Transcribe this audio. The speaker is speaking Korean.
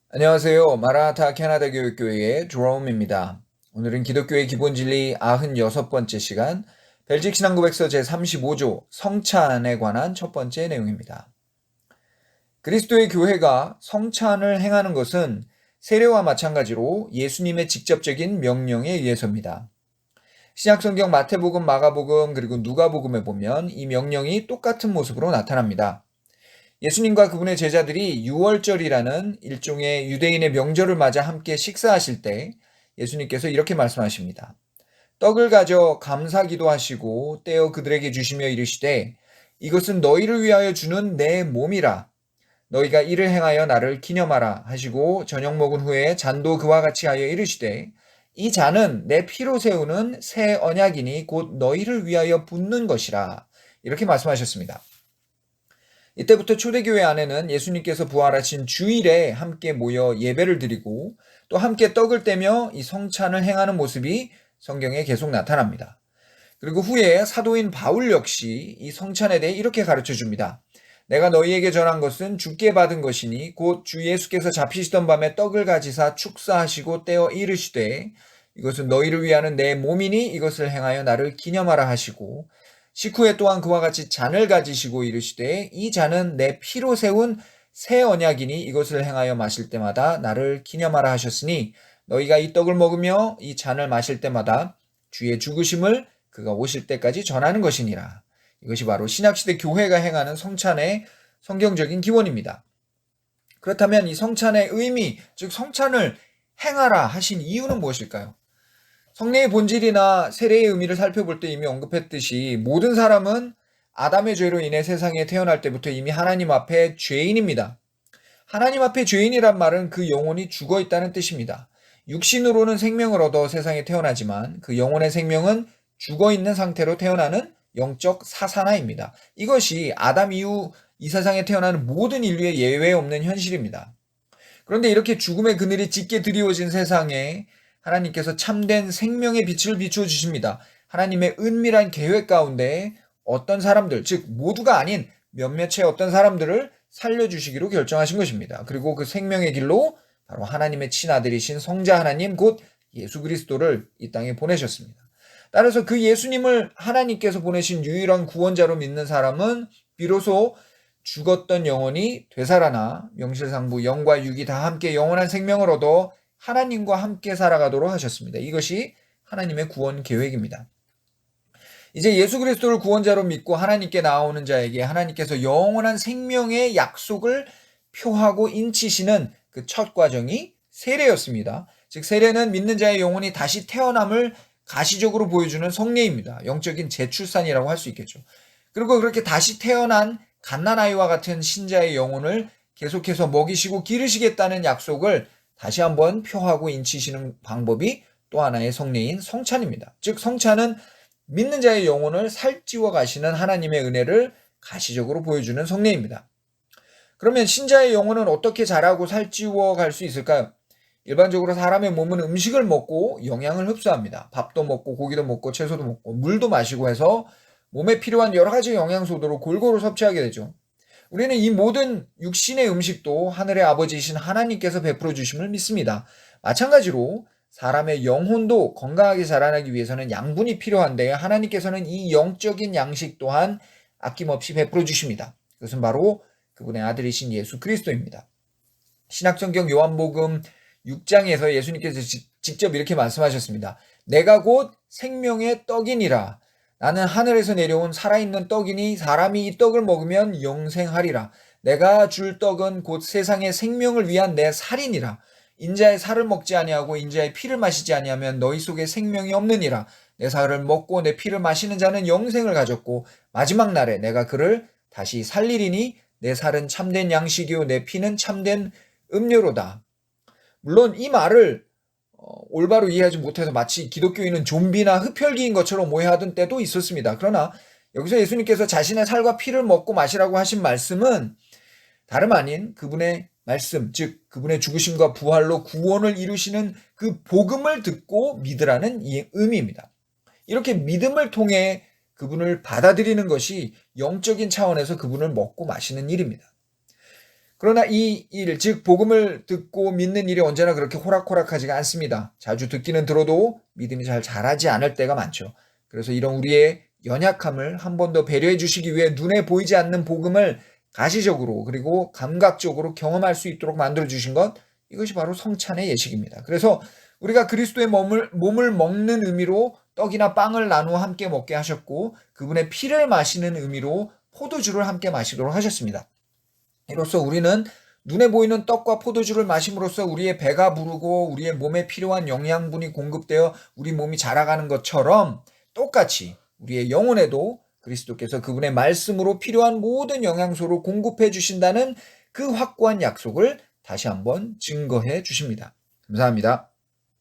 안녕하세요. 마라나타 캐나다 교육교회의 드롬입니다. 오늘은 기독교의 기본 진리 96번째 시간, 벨직 신앙고백서 제35조 성찬에 관한 첫 번째 내용입니다. 그리스도의 교회가 성찬을 행하는 것은 세례와 마찬가지로 예수님의 직접적인 명령에 의해서입니다. 신약성경 마태복음, 마가복음, 그리고 누가복음에 보면 이 명령이 똑같은 모습으로 나타납니다. 예수님과 그분의 제자들이 유월절이라는 일종의 유대인의 명절을 맞아 함께 식사하실 때 예수님께서 이렇게 말씀하십니다. 떡을 가져 감사기도 하시고 떼어 그들에게 주시며 이르시되 이것은 너희를 위하여 주는 내 몸이라. 너희가 이를 행하여 나를 기념하라 하시고 저녁 먹은 후에 잔도 그와 같이 하여 이르시되 이 잔은 내 피로 세우는 새 언약이니 곧 너희를 위하여 붓는 것이라. 이렇게 말씀하셨습니다. 이때부터 초대교회 안에는 예수님께서 부활하신 주일에 함께 모여 예배를 드리고 또 함께 떡을 떼며 이 성찬을 행하는 모습이 성경에 계속 나타납니다. 그리고 후에 사도인 바울 역시 이 성찬에 대해 이렇게 가르쳐 줍니다. 내가 너희에게 전한 것은 주께 받은 것이니 곧 주 예수께서 잡히시던 밤에 떡을 가지사 축사하시고 떼어 이르시되 이것은 너희를 위하는 내 몸이니 이것을 행하여 나를 기념하라 하시고 식후에 또한 그와 같이 잔을 가지시고 이르시되 이 잔은 내 피로 세운 새 언약이니 이것을 행하여 마실 때마다 나를 기념하라 하셨으니 너희가 이 떡을 먹으며 이 잔을 마실 때마다 주의 죽으심을 그가 오실 때까지 전하는 것이니라. 이것이 바로 신약시대 교회가 행하는 성찬의 성경적인 기원입니다. 그렇다면 이 성찬의 의미, 즉 성찬을 행하라 하신 이유는 무엇일까요? 성례의 본질이나 세례의 의미를 살펴볼 때 이미 언급했듯이 모든 사람은 아담의 죄로 인해 세상에 태어날 때부터 이미 하나님 앞에 죄인입니다. 하나님 앞에 죄인이란 말은 그 영혼이 죽어 있다는 뜻입니다. 육신으로는 생명을 얻어 세상에 태어나지만 그 영혼의 생명은 죽어 있는 상태로 태어나는 영적 사사나입니다. 이것이 아담 이후 이 세상에 태어나는 모든 인류의 예외 없는 현실입니다. 그런데 이렇게 죽음의 그늘이 짙게 드리워진 세상에 하나님께서 참된 생명의 빛을 비추어 주십니다. 하나님의 은밀한 계획 가운데 어떤 사람들, 즉 모두가 아닌 몇몇의 어떤 사람들을 살려주시기로 결정하신 것입니다. 그리고 그 생명의 길로 바로 하나님의 친아들이신 성자 하나님 곧 예수 그리스도를 이 땅에 보내셨습니다. 따라서 그 예수님을 하나님께서 보내신 유일한 구원자로 믿는 사람은 비로소 죽었던 영혼이 되살아나 명실상부 영과 육이 다 함께 영원한 생명을 얻어 하나님과 함께 살아가도록 하셨습니다. 이것이 하나님의 구원 계획입니다. 이제 예수 그리스도를 구원자로 믿고 하나님께 나아오는 자에게 하나님께서 영원한 생명의 약속을 표하고 인치시는 그 첫 과정이 세례였습니다. 즉 세례는 믿는 자의 영혼이 다시 태어남을 가시적으로 보여주는 성례입니다. 영적인 재출산이라고 할 수 있겠죠. 그리고 그렇게 다시 태어난 갓난아이와 같은 신자의 영혼을 계속해서 먹이시고 기르시겠다는 약속을 다시 한번 표하고 인치시는 방법이 또 하나의 성례인 성찬입니다. 즉 성찬은 믿는 자의 영혼을 살찌워 가시는 하나님의 은혜를 가시적으로 보여주는 성례입니다. 그러면 신자의 영혼은 어떻게 자라고 살찌워 갈 수 있을까요? 일반적으로 사람의 몸은 음식을 먹고 영양을 흡수합니다. 밥도 먹고 고기도 먹고 채소도 먹고 물도 마시고 해서 몸에 필요한 여러 가지 영양소들을 골고루 섭취하게 되죠. 우리는 이 모든 육신의 음식도 하늘의 아버지이신 하나님께서 베풀어 주심을 믿습니다. 마찬가지로 사람의 영혼도 건강하게 자라나기 위해서는 양분이 필요한데 하나님께서는 이 영적인 양식 또한 아낌없이 베풀어 주십니다. 그것은 바로 그분의 아들이신 예수 그리스도입니다. 신약성경 요한복음 6장에서 예수님께서 직접 이렇게 말씀하셨습니다. 내가 곧 생명의 떡이니라. 나는 하늘에서 내려온 살아있는 떡이니 사람이 이 떡을 먹으면 영생하리라. 내가 줄 떡은 곧 세상의 생명을 위한 내 살이니라. 인자의 살을 먹지 아니하고 인자의 피를 마시지 아니하면 너희 속에 생명이 없느니라. 내 살을 먹고 내 피를 마시는 자는 영생을 가졌고 마지막 날에 내가 그를 다시 살리리니 내 살은 참된 양식이요 내 피는 참된 음료로다. 물론 이 말을 올바로 이해하지 못해서 마치 기독교인은 좀비나 흡혈귀인 것처럼 오해하던 때도 있었습니다. 그러나 여기서 예수님께서 자신의 살과 피를 먹고 마시라고 하신 말씀은 다름 아닌 그분의 말씀, 즉 그분의 죽으심과 부활로 구원을 이루시는 그 복음을 듣고 믿으라는 이 의미입니다. 이렇게 믿음을 통해 그분을 받아들이는 것이 영적인 차원에서 그분을 먹고 마시는 일입니다. 그러나 이 일, 즉 복음을 듣고 믿는 일이 언제나 그렇게 호락호락하지가 않습니다. 자주 듣기는 들어도 믿음이 잘 자라지 않을 때가 많죠. 그래서 이런 우리의 연약함을 한 번 더 배려해 주시기 위해 눈에 보이지 않는 복음을 가시적으로 그리고 감각적으로 경험할 수 있도록 만들어 주신 것, 이것이 바로 성찬의 예식입니다. 그래서 우리가 그리스도의 몸을 먹는 의미로 떡이나 빵을 나누어 함께 먹게 하셨고, 그분의 피를 마시는 의미로 포도주를 함께 마시도록 하셨습니다. 이로써 우리는 눈에 보이는 떡과 포도주를 마심으로써 우리의 배가 부르고 우리의 몸에 필요한 영양분이 공급되어 우리 몸이 자라가는 것처럼, 똑같이 우리의 영혼에도 그리스도께서 그분의 말씀으로 필요한 모든 영양소를 공급해 주신다는 그 확고한 약속을 다시 한번 증거해 주십니다. 감사합니다.